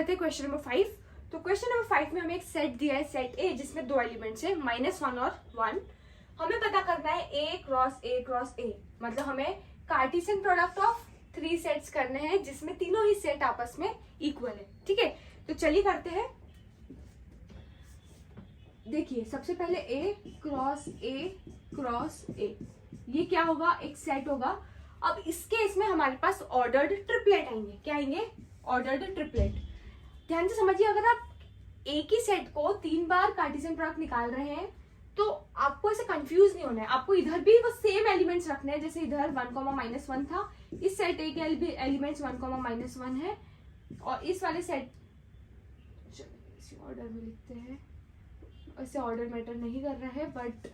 करते हैं question number 5। तो क्वेश्चन नंबर 5 में हमें एक सेट दिया है, सेट ए, जिसमें दो एलिमेंट्स है -1 और 1। हमें पता करना है ए क्रॉस ए क्रॉस ए, मतलब हमें कार्टेशियन प्रोडक्ट ऑफ 3 सेट्स करने हैं जिसमें तीनों ही सेट आपस में इक्वल है। ठीक है, तो चलिए करते हैं। देखिए सबसे पहले ए क्रॉस ए, ये क्या होगा, एक सेट होगा। अब इसके इसमें हमारे पास ऑर्डर्ड ट्रिपलेट आएंगे। क्या आएंगे? Ordered triplet. ध्यान से समझिए, अगर आप एक ही सेट को 3 बार कार्टेशियन प्रोडक्ट निकाल रहे हैं तो आपको ऐसे कंफ्यूज नहीं होना है। आपको इधर भी वो सेम एलिमेंट्स रखने हैं, जैसे इधर 1, था, इस सेट ए के एलिमेंट्स 1, -1 है, और इस वाले सेट, इसी ऑर्डर में लिखते हैं, ऐसे ऑर्डर मैटर नहीं कर रहा है, बट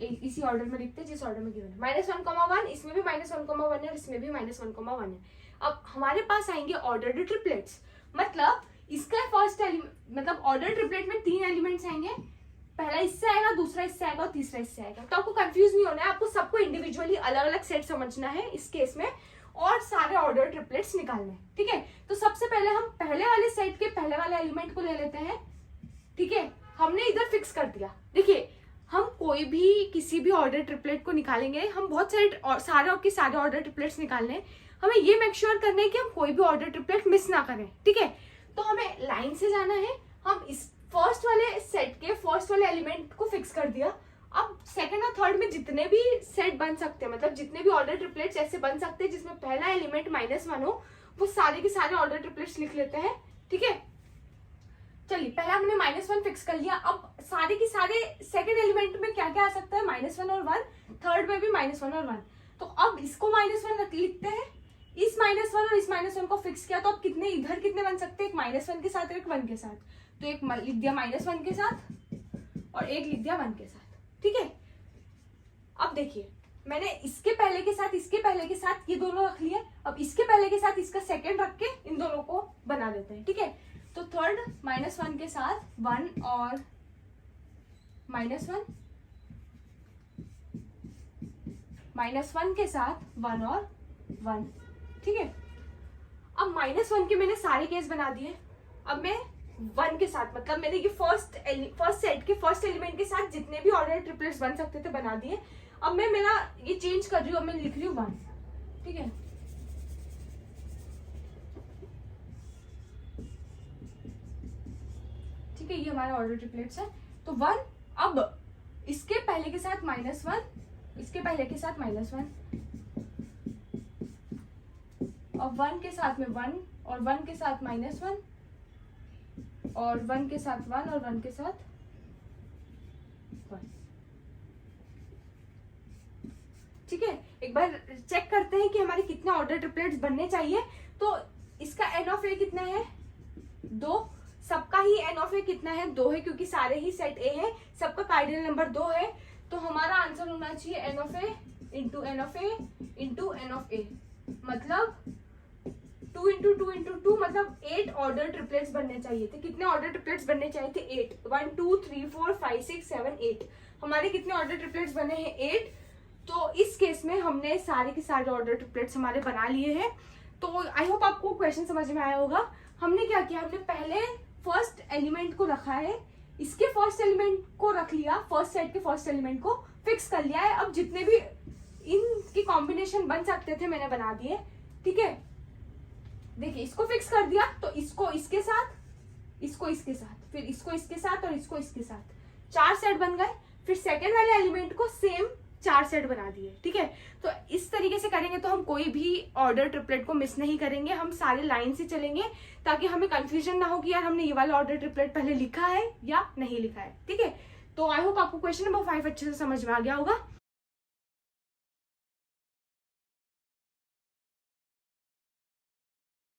इसी ऑर्डर में लिखते हैं जिस ऑर्डर में गिवन है। -1, इसमें भी -1, है, इसमें भी -1, है। अब हमारे पास आएंगे ऑर्डर्ड ट्रिपलेट्स, मतलब इसका फर्स्ट मतलब ऑर्डर ट्रिपलेट में 3 एलिमेंट्स आएंगे। पहला इससे आएगा, दूसरा इससे आएगा और तीसरा इससे आएगा। तो आपको कंफ्यूज नहीं होना है, आपको सबको इंडिविजुअली अलग अलग सेट समझना है इस केस में, और सारे ऑर्डर ट्रिपलेट्स निकालने हैं। ठीक है, तो सबसे पहले हम पहले वाले सेट के पहले वाले एलिमेंट को ले लेते हैं। ठीक है, हमने इधर फिक्स कर दिया। देखिए, हम कोई भी किसी भी ऑर्डर ट्रिपलेट को निकालेंगे, हम बहुत सारे ऑर्डर ट्रिपलेट्स निकालने हैं। हमें ये मेक श्योर करना है कि हम कोई भी ऑर्डर ट्रिपलेट मिस ना करें। ठीक है, तो हमें लाइन से जाना है। हम इस फर्स्ट वाले सेट के फर्स्ट वाले एलिमेंट को फिक्स कर दिया। अब सेकंड और थर्ड में जितने भी सेट बन सकते हैं, मतलब जितने भी ऑर्डर ट्रिपलेट्स ऐसे बन सकते हैं जिसमें पहला एलिमेंट -1 हो, वो सारे के सारे ऑर्डर ट्रिपलेट्स लिख लेते हैं। ठीक है, चलिए पहला हमने -1 फिक्स कर लिया। अब सारे के सारे सेकंड एलिमेंट में क्या क्या आ सकता है, -1 और 1, थर्ड में भी -1 और 1। तो अब इसको -1 लिखते हैं, इस -1 और इस -1 को फिक्स किया, तो अब कितने इधर कितने बन सकते हैं, एक -1 के साथ और एक 1 के साथ। तो एक लिख दिया -1 के साथ और एक लिख दिया 1 के साथ। ठीक है, अब देखिए मैंने इसके पहले के साथ ये दोनों रख लिए। अब इसके पहले के साथ इसका सेकंड रख के इन दोनों को बना देते हैं। ठीक है, तो थर्ड -1 के साथ 1 और -1, -1 के साथ 1 और 1। ठीक है, अब -1 के मैंने सारे केस बना दिए। अब मैं 1 के साथ, मतलब मैंने ये फर्स्ट सेट के फर्स्ट एलिमेंट के साथ जितने भी ऑर्डर ट्रिपलेट्स बन सकते थे बना दिए। अब मैं मेरा ये चेंज कर रही हूँ, अब मैं लिख रही हूँ 1। ठीक है, ठीक है, ये हमारा ऑर्डर ट्रिपलेट्स है। तो 1, अब इसके पहले के साथ -1, इसके पहले के साथ -1, और 1 के साथ में 1 और 1 के साथ -1 और 1 के साथ 1 और 1 के साथ 1। ठीक है, एक बार चेक करते हैं कि हमारे कितने ऑर्डर ट्रिपलेट्स बनने चाहिए। तो इसका n ऑफ a कितना है, 2। सबका ही n ऑफ a कितना है, 2 है, क्योंकि सारे ही सेट a है, सबका कार्डिनल नंबर 2 है। तो हमारा आंसर होना चाहिए n of a into n of a into n of a, मतलब 2 इंटू 2 इंटू 2, मतलब 8 ऑर्डर ट्रिपलेट्स बनने चाहिए थे। कितने ऑर्डर ट्रिपलेट्स बनने चाहिए थे, 8। 1 2 3 4 5 6 7 8। हमारे कितने ऑर्डर ट्रिपलेट्स बने हैं, 8। तो इस केस में हमने सारे के सारे ऑर्डर ट्रिपलेट्स हमारे बना लिए हैं। तो आई होप आपको क्वेश्चन समझ में आया होगा। हमने क्या किया, हमने पहले फर्स्ट एलिमेंट को रखा है, इसके फर्स्ट एलिमेंट को रख लिया, फर्स्ट सेट के फर्स्ट एलिमेंट को फिक्स कर लिया है। अब जितने भी इनकी कॉम्बिनेशन बन सकते थे मैंने बना दिए। ठीक है, देखिए इसको फिक्स कर दिया, तो इसको इसके साथ, इसको इसके साथ, फिर इसको इसके साथ और इसको इसके साथ, 4 सेट बन गए। फिर सेकंड वाले एलिमेंट को सेम 4 सेट बना दिए। ठीक है, तो इस तरीके से करेंगे तो हम कोई भी ऑर्डर ट्रिपलेट को मिस नहीं करेंगे, हम सारे लाइन से चलेंगे, ताकि हमें कंफ्यूजन ना हो कि यार हमने ये वाला ऑर्डर ट्रिपलेट पहले लिखा है या नहीं लिखा है। ठीक है, तो आई होप आपको क्वेश्चन नंबर 5 अच्छे से समझ में आ गया होगा।